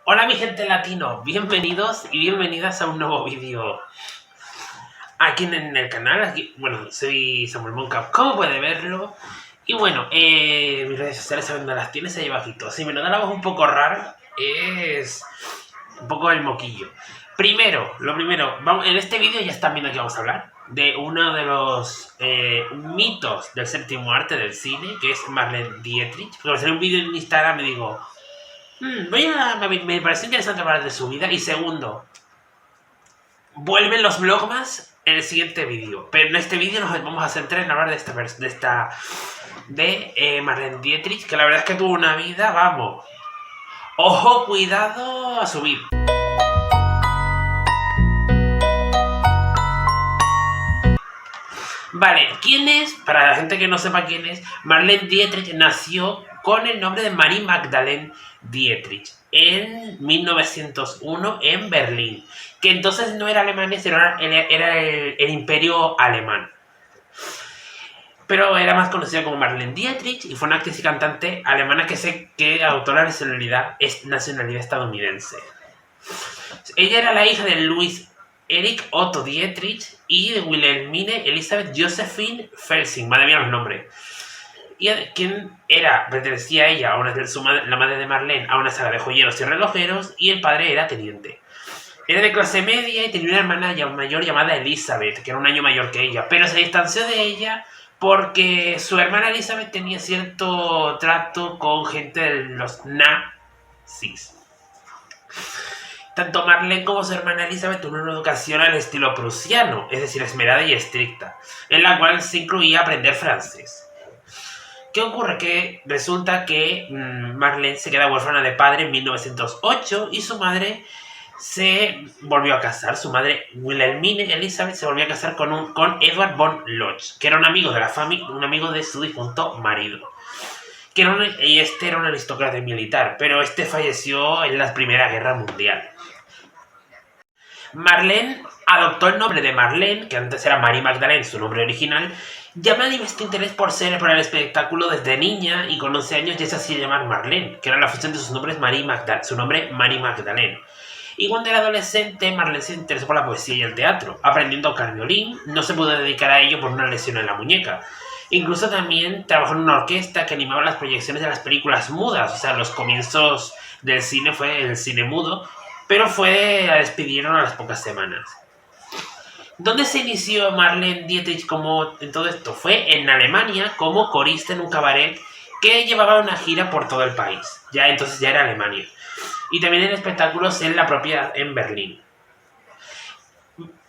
Hola mi gente latino, bienvenidos y bienvenidas a un nuevo vídeo aquí en el canal. Bueno, soy Samuel Moncap, como puede verlo. Y bueno, mis redes sociales saben dónde las tienes ahí abajito. Si me nota la voz un poco rara, es un poco el moquillo. Lo primero, en este vídeo ya están viendo que vamos a hablar de uno de los mitos del séptimo arte del cine, que es Marlene Dietrich. Porque al hacer un vídeo en Instagram me digo... me parece interesante hablar de su vida. Y segundo, vuelven los vlogmas en el siguiente vídeo. Pero en este vídeo nos vamos a centrar en hablar de Marlene Dietrich, que la verdad es que tuvo una vida, vamos. Ojo, cuidado a subir. Vale, ¿quién es? Para la gente que no sepa quién es, Marlene Dietrich nació con el nombre de Marie Magdalene Dietrich en 1901 en Berlín, que entonces no era Alemania, sino era el imperio alemán. Pero era más conocida como Marlene Dietrich y fue una actriz y cantante alemana que adoptó la nacionalidad estadounidense. Ella era la hija de Louis Erich Otto Dietrich y de Wilhelmine Elisabeth Josephine Felsing, madre mía los nombres. Y quien pertenecía a ella, la madre de Marlene, a una saga de joyeros y relojeros, y el padre era teniente. Era de clase media y tenía una hermana mayor llamada Elizabeth, que era un año mayor que ella, pero se distanció de ella porque su hermana Elizabeth tenía cierto trato con gente de los nazis. Tanto Marlene como su hermana Elizabeth tuvieron una educación al estilo prusiano, es decir, esmerada y estricta, en la cual se incluía aprender francés. ¿Qué ocurre? Que resulta que Marlene se queda huérfana de padre en 1908 y su madre se volvió a casar. Su madre, Wilhelmine Elisabeth, se volvió a casar con Edward von Lodge, que era un amigo de la familia, un amigo de su difunto marido. Y este era un aristócrata militar, pero este falleció en la Primera Guerra Mundial. Marlene adoptó el nombre de Marlene, que antes era Marie Magdalene, su nombre original, ya manifestó interés por el espectáculo desde niña y con 11 años ya se hacía llamar Marlene, que era la fusión de su nombre Marie Magdalene. Y cuando era adolescente, Marlene se interesó por la poesía y el teatro. Aprendiendo a tocar violín, no se pudo dedicar a ello por una lesión en la muñeca. Incluso también trabajó en una orquesta que animaba las proyecciones de las películas mudas. O sea, los comienzos del cine fue el cine mudo, pero la despidieron a las pocas semanas. ¿Dónde se inició Marlene Dietrich en todo esto? Fue en Alemania como corista en un cabaret que llevaba una gira por todo el país. Entonces ya era Alemania. Y también en espectáculos en Berlín.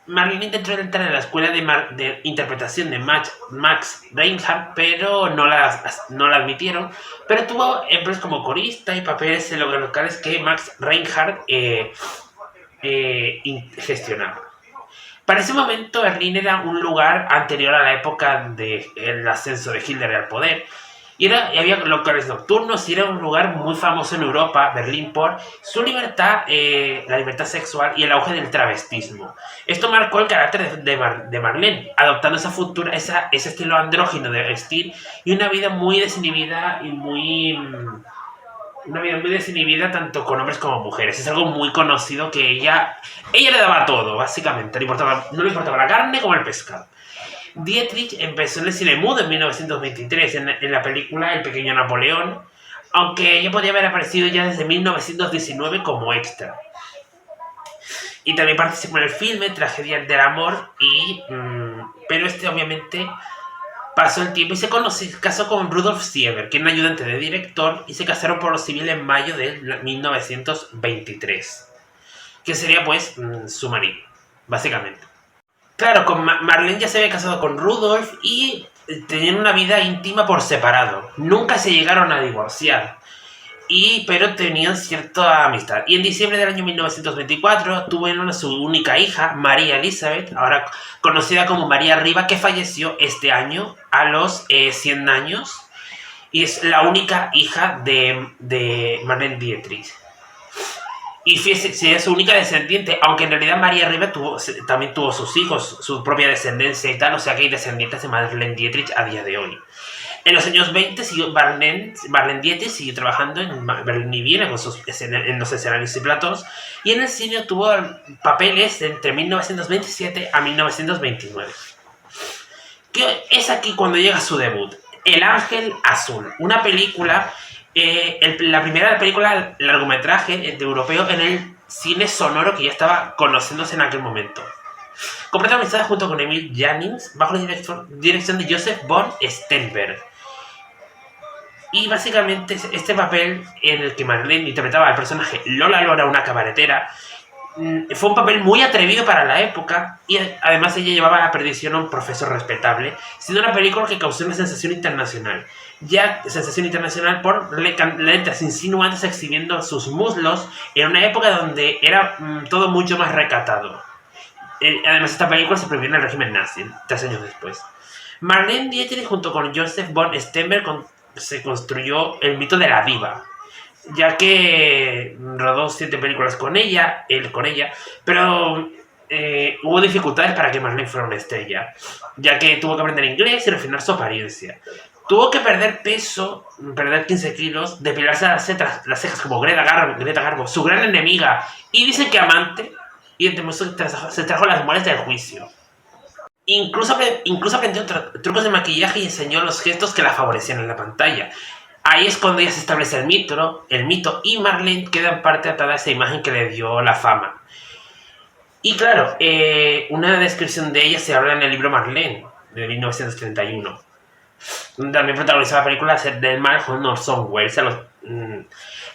Marlene intentó entrar en la escuela de interpretación de Max Reinhardt, pero no la admitieron. Pero tuvo empleos como corista y papeles en locales que Max Reinhardt gestionaba. Para ese momento, Berlín era un lugar anterior a la época del ascenso de Hitler al poder. Y había locales nocturnos y era un lugar muy famoso en Europa, Berlín, por su libertad, la libertad sexual y el auge del travestismo. Esto marcó el carácter de Marlene, adoptando ese estilo andrógino de vestir y una vida muy desinhibida tanto con hombres como mujeres. Es algo muy conocido que ella le daba todo, básicamente. No le importaba la carne como el pescado. Dietrich empezó en el cine mudo en 1923 en la película El pequeño Napoleón, aunque ella podía haber aparecido ya desde 1919 como extra. Y también participó en el filme Tragedia del Amor, pero obviamente pasó el tiempo y se casó con Rudolf Sieber, que era un ayudante de director, y se casaron por lo civil en mayo de 1923, que sería pues su marido, básicamente. Claro, con Marlene ya se había casado con Rudolf y tenían una vida íntima por separado. Nunca se llegaron a divorciar, pero tenían cierta amistad. Y en diciembre del año 1924 tuvieron a su única hija, María Elizabeth, ahora conocida como María Riva, que falleció este año a los 100 años. Y es la única hija de Marlene Dietrich. Y fíjese, es su única descendiente, aunque en realidad María Riva también tuvo sus hijos, su propia descendencia y tal, o sea que hay descendientes de Marlene Dietrich a día de hoy. En los años 20 siguió Marlene Dietrich siguió trabajando en Berlín y Viena en los escenarios y platos, y en el cine tuvo papeles entre 1927 a 1929. Que es aquí cuando llega su debut, El Ángel Azul, una película, la primera película largometraje de europeo en el cine sonoro que ya estaba conociéndose en aquel momento. Protagonizada junto con Emil Jannings bajo la dirección de Joseph von Sternberg. Y básicamente este papel en el que Marlene interpretaba al personaje Lola Lora, una cabaretera, fue un papel muy atrevido para la época, y además ella llevaba a la perdición a un profesor respetable, siendo una película que causó una sensación internacional. Ya sensación internacional por letras insinuantes exhibiendo sus muslos en una época donde era todo mucho más recatado. Además, esta película se prohibió en el régimen nazi 3 años después. Marlene Dietrich junto con Joseph von Sternberg se construyó el mito de la diva, ya que rodó 7 películas con ella, pero hubo dificultades para que Marlene fuera una estrella, ya que tuvo que aprender inglés y refinar su apariencia. Tuvo que perder peso, perder 15 kilos, depilarse las cejas como Greta Garbo, su gran enemiga, y dicen que amante, y se trajo las muelas del juicio. Incluso aprendió trucos de maquillaje y enseñó los gestos que la favorecían en la pantalla. Ahí es cuando ya se establece el mito, y Marlene queda en parte atada a esa imagen que le dio la fama. Y claro, una descripción de ella se habla en el libro Marlene, de 1931. También protagonizó la película Ser del Mal con Orson Welles.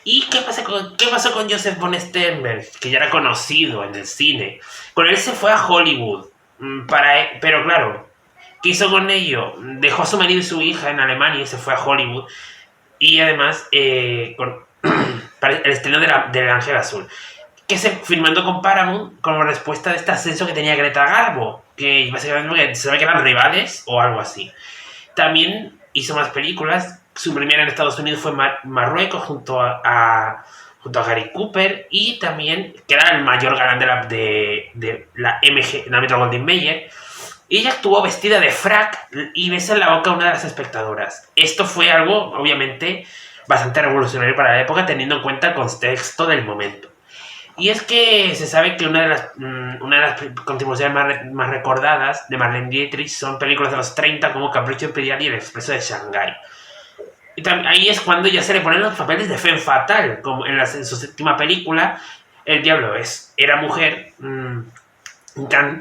¿Y qué pasó con Joseph von Sternberg? Que ya era conocido en el cine. Con él se fue a Hollywood. Pero claro, ¿qué hizo con ello? Dejó a su marido y su hija en Alemania y se fue a Hollywood. Y además, para el estreno del Ángel Azul, firmando con Paramount como respuesta de este ascenso que tenía Greta Garbo, que básicamente se ve que eran rivales o algo así. También hizo más películas. Su primera en Estados Unidos fue Marruecos junto a Gary Cooper, y también, que era el mayor galán de la Metro-Goldwyn-Mayer. Ella actuó vestida de frac y besa en la boca a una de las espectadoras. Esto fue algo, obviamente, bastante revolucionario para la época, teniendo en cuenta el contexto del momento. Y es que se sabe que una de las contribuciones más recordadas de Marlene Dietrich son películas de los 30 como Capricho Imperial y El Expreso de Shanghái. Y ahí es cuando ya se le ponen los papeles de femme fatale, como en su séptima película, El Diablo era mujer,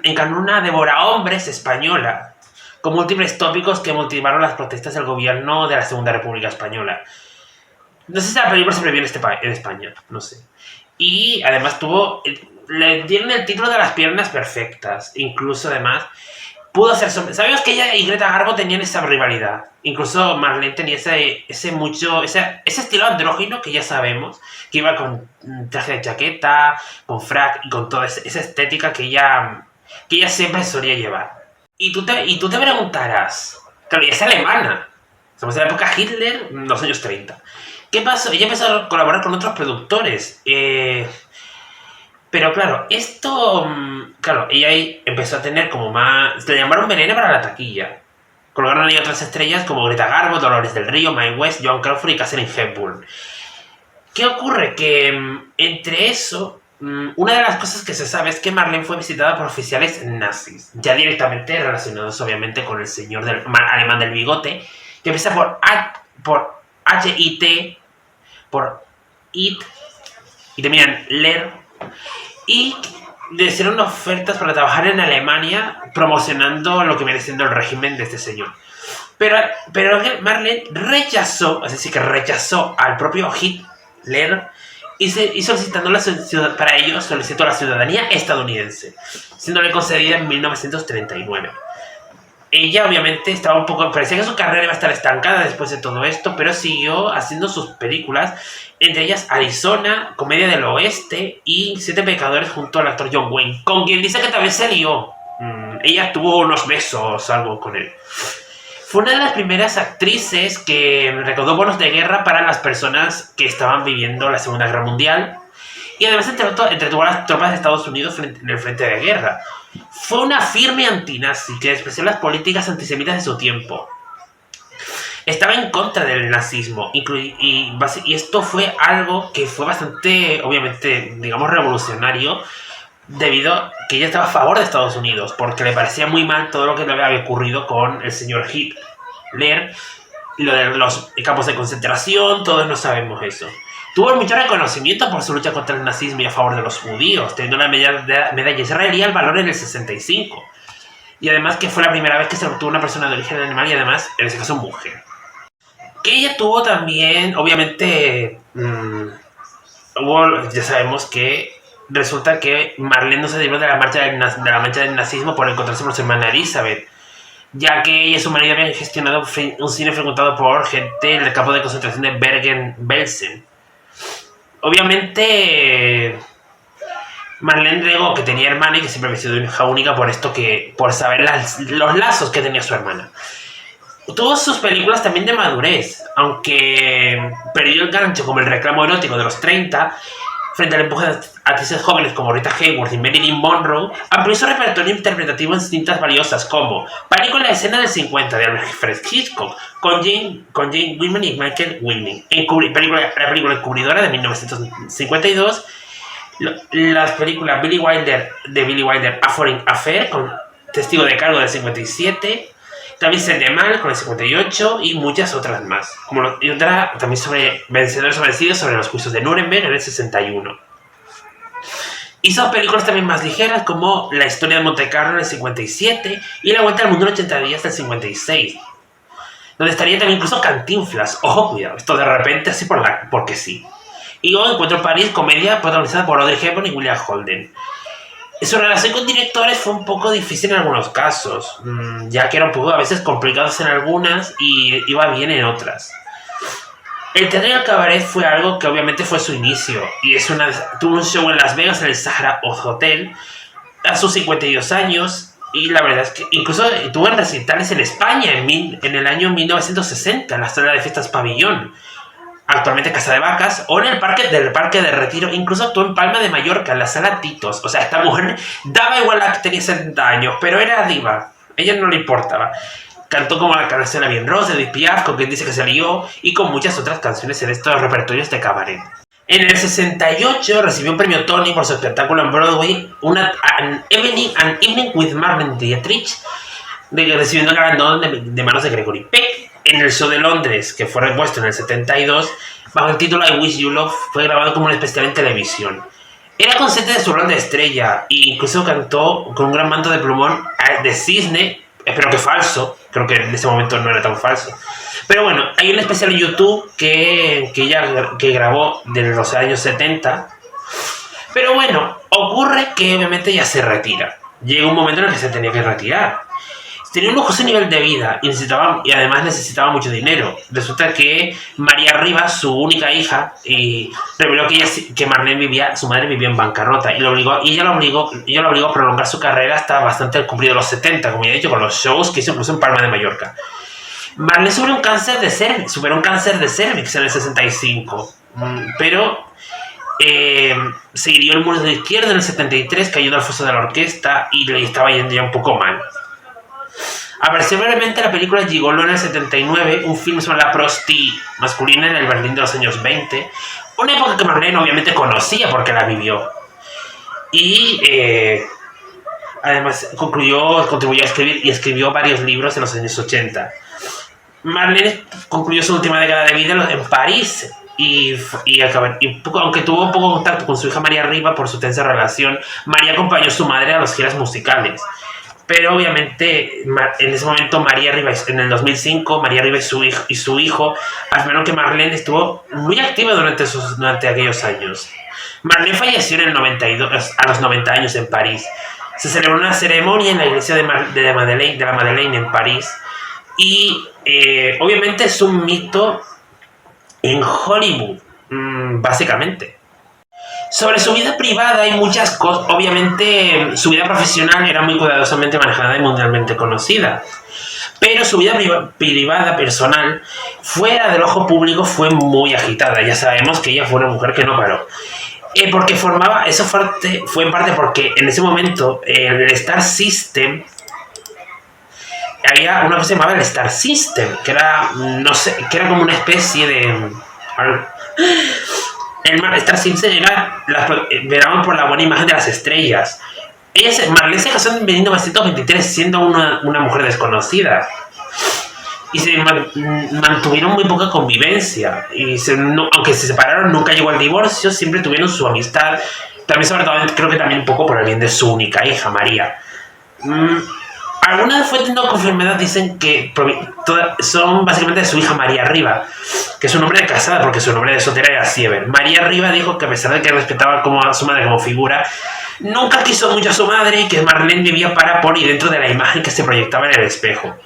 encarnó una devorahombres española, con múltiples tópicos que motivaron las protestas del gobierno de la Segunda República Española. No sé si la película se previó en España, no sé. Y además le dieron el título de las piernas perfectas. Incluso además pudo hacer sabemos que ella y Greta Garbo tenían esa rivalidad. Incluso Marlene tenía ese estilo andrógino que ya sabemos, que iba con traje de chaqueta, con frac y con toda esa estética que ella siempre solía llevar. Y tú te preguntarás, claro, ella es alemana, estamos en la época Hitler, los años 30. ¿Qué pasó? Ella empezó a colaborar con otros productores. Pero claro, ella ahí empezó a tener como más... Le llamaron veneno para la taquilla. Colgaron ahí otras estrellas como Greta Garbo, Dolores del Río, Mae West, Joan Crawford y Katharine Hepburn. ¿Qué ocurre? Que entre eso, una de las cosas que se sabe es que Marlene fue visitada por oficiales nazis, ya directamente relacionados obviamente con el señor alemán del bigote, que empieza por HIT, por IT, y terminan LER, y le hicieron ofertas para trabajar en Alemania promocionando lo que viene siendo el régimen de este señor. Pero Marlene rechazó al propio Hitler y solicitó para ello solicitó la ciudadanía estadounidense, siéndole concedida en 1939. Ella obviamente parecía que su carrera iba a estar estancada después de todo esto, pero siguió haciendo sus películas, entre ellas Arizona, Comedia del Oeste y Siete Pecadores junto al actor John Wayne, con quien dice que también se lió. Ella tuvo unos besos, algo con él. Fue una de las primeras actrices que recaudó bonos de guerra para las personas que estaban viviendo la Segunda Guerra Mundial, y además entretuvo a las tropas de Estados Unidos en el frente de guerra. Fue una firme antinazi que despreció las políticas antisemitas de su tiempo. estaba en contra del nazismo y esto fue algo que fue bastante, obviamente, digamos, revolucionario, debido a que ella estaba a favor de Estados Unidos, porque le parecía muy mal todo lo que le había ocurrido con el señor Hitler, lo de los campos de concentración, todos no sabemos eso. Tuvo mucho reconocimiento por su lucha contra el nazismo y a favor de los judíos, teniendo la medalla israelí al valor en el 65. Y además que fue la primera vez que se obtuvo una persona de origen animal y además, en ese caso, mujer. Que ella tuvo también, obviamente, ya sabemos que resulta que Marlene no se libró de la mancha del nazismo por encontrarse con su hermana Elizabeth, ya que ella y su marido habían gestionado un cine frecuentado por gente en el campo de concentración de Bergen-Belsen. Obviamente, Marlene negó que tenía hermana y que siempre había sido hija única por saber los lazos que tenía su hermana. Tuvo sus películas también de madurez, aunque perdió el gancho como el reclamo erótico de los 30, frente al empuje de actrices jóvenes como Rita Hayworth y Marilyn Monroe, amplió su repertorio interpretativo en cintas valiosas como Pánico en la escena del 50 de Alfred Hitchcock, con Jane Wyman y Michael Winning, la película Encubridora de 1952, las películas Billy Wilder A Foreign Affair con Testigo de Cargo del 57, también Set de Mal con el 58 y muchas otras más. Y otra también sobre Vencedores o Vencidos sobre los juicios de Nuremberg en el 61. Hizo películas también más ligeras como La historia de Monte Carlo en el 57 y La vuelta al mundo en 80 días del 56. Donde estaría también incluso Cantinflas. Ojo, cuidado, esto de repente así porque sí. Y luego Encuentro en París, comedia protagonizada por Audrey Hepburn y William Holden. Su relación con directores fue un poco difícil en algunos casos, ya que era un poco a veces complicados en algunas y iba bien en otras. El teatro y el cabaret fue algo que obviamente fue su inicio, y tuvo un show en Las Vegas en el Sahara Hotel a sus 52 años, y la verdad es que incluso tuvo recitales en España en el año 1960, en la sala de fiestas Pabellón, actualmente Casa de Vacas, o en el parque de Retiro. Incluso actuó en Palma de Mallorca, en la sala Titos. O sea, esta mujer daba igual a que tenía 70 años, pero era diva. A ella no le importaba. Cantó como la canción La Bien Rose de Edith Piaf, con Quien dice que se lió, y con muchas otras canciones en estos repertorios de cabaret. En el 68 recibió un premio Tony por su espectáculo en Broadway, An Evening with Marlene Dietrich, recibiendo el galardón de manos de Gregory Peck. En el show de Londres, que fue repuesto en el 72, bajo el título I Wish You Love, fue grabado como un especial en televisión. Era consciente de su rol de estrella e incluso cantó con un gran manto de plumón de cisne, pero que falso. Creo que en ese momento no era tan falso. Pero bueno, hay un especial en YouTube que grabó de los años 70. Pero bueno, ocurre que obviamente ya se retira. Llega un momento en el que se tenía que retirar. Tenía un lujoso nivel de vida y además necesitaba mucho dinero. Resulta que María Rivas, su única hija, reveló que Marlene su madre vivía en bancarrota y ella lo obligó a prolongar su carrera hasta bastante cumplido los 70, como ya he dicho, con los shows que hizo incluso en Palma de Mallorca. Marlene superó un cáncer de cervix en el 65, pero se hirió el muslo izquierdo en el 73, cayendo al foso de la orquesta y le estaba yendo ya un poco mal. Apareció brevemente en la película Gigolo en el 79, un film sobre la prosti masculina en el Berlín de los años 20, una época que Marlene obviamente conocía porque la vivió. Y además contribuyó a escribir y escribió varios libros en los años 80. Marlene concluyó su última década de vida en París aunque tuvo poco contacto con su hija María Riva por su tensa relación, María acompañó a su madre a las giras musicales. Pero obviamente en ese momento María Riva, en el 2005, María Riva y su hijo afirmaron que Marlene estuvo muy activa durante aquellos años. Marlene falleció en el 92, a los 90 años en París. Se celebró una ceremonia en la iglesia de la Madeleine en París. Y obviamente es un mito en Hollywood, básicamente. Sobre su vida privada hay muchas cosas. Obviamente su vida profesional era muy cuidadosamente manejada y mundialmente conocida. Pero su vida privada, personal, fuera del ojo público fue muy agitada. Ya sabemos que ella fue una mujer que no paró. Porque fue en parte porque en ese momento el Star System había una cosa que se llamaba el Star System, que era, no sé, que era como una especie de... El Star System era veraban por la buena imagen de las estrellas. Marlene se casó en 1923 siendo una mujer desconocida. Y se mantuvieron muy poca convivencia. Y aunque se separaron, nunca llegó al divorcio, siempre tuvieron su amistad. También, sobre todo, creo que también un poco por el bien de su única hija, María. Algunas fuentes no confirmadas dicen que son básicamente de su hija María Riva, que es su nombre de casada, porque su nombre de soltera era Siever. María Riva dijo que a pesar de que respetaba a su madre como figura, nunca quiso mucho a su madre y que Marlene vivía para, por y dentro de la imagen que se proyectaba en el espejo.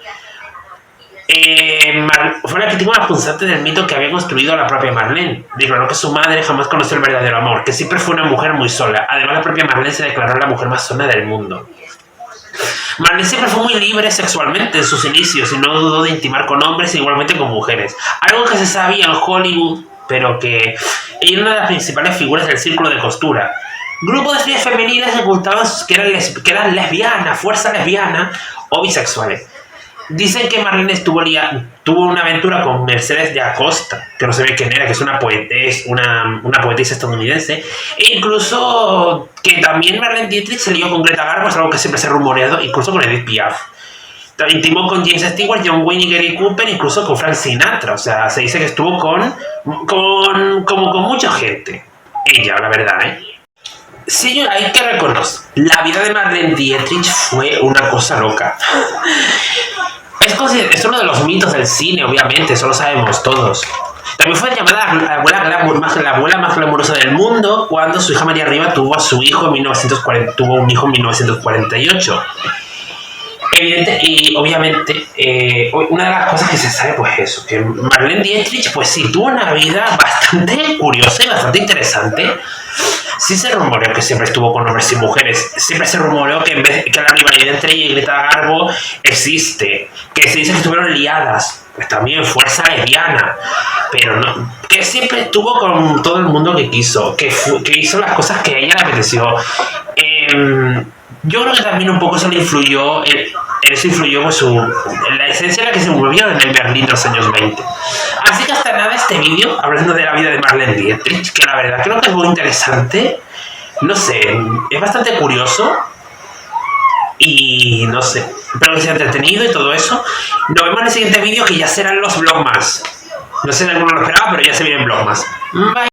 Fue la crítica más punzante del mito que había construido la propia Marlene. Declaró que su madre jamás conoció el verdadero amor, que siempre fue una mujer muy sola. Además, la propia Marlene se declaró la mujer más sola del mundo. Marlene siempre fue muy libre sexualmente en sus inicios y no dudó de intimar con hombres e igualmente con mujeres. Algo que se sabía en Hollywood, pero que ella era una de las principales figuras del círculo de costura. Grupos de estrellas femeninas que ocultaban que eran lesbianas, fuerza lesbiana o bisexuales. Dicen que Marlene tuvo una aventura con Mercedes de Acosta, que no se ve quién era, que es una poetisa estadounidense, e incluso que también Marlene Dietrich se lió con Greta Garbo, es algo que siempre se ha rumoreado, incluso con Edith Piaf. Intimó con James Stewart, John Wayne y Gary Cooper, incluso con Frank Sinatra. O sea, se dice que estuvo con mucha gente. Ella, la verdad, ¿eh? Sí, hay que reconocer. La vida de Marlene Dietrich fue una cosa loca. Es uno de los mitos del cine, obviamente, eso lo sabemos todos. También fue llamada la abuela más glamurosa del mundo cuando su hija María Riva tuvo un hijo en 1948. Obviamente, una de las cosas que se sabe, pues eso, que Marlene Dietrich, pues sí, tuvo una vida bastante curiosa y bastante interesante. Sí se rumoreó que siempre estuvo con hombres y mujeres. Siempre se rumoreó que la rivalidad entre ella y Greta Garbo existe. Que se dice que estuvieron liadas. Pues también fuerza lesbiana. Pero no. Que siempre estuvo con todo el mundo que quiso. Que hizo las cosas que a ella le apeteció. Yo creo que también un poco eso le influyó. Eso influyó en la esencia en la que se movió en el Berlín de los años 20. Así que hasta nada este vídeo, hablando de la vida de Marlene Dietrich, que la verdad creo que es muy interesante. No sé, es bastante curioso. Y no sé, espero que sea entretenido y todo eso. Nos vemos en el siguiente vídeo, que ya serán los vlogmas. No sé si alguno lo esperaba, pero ya se vienen vlogmas. Bye.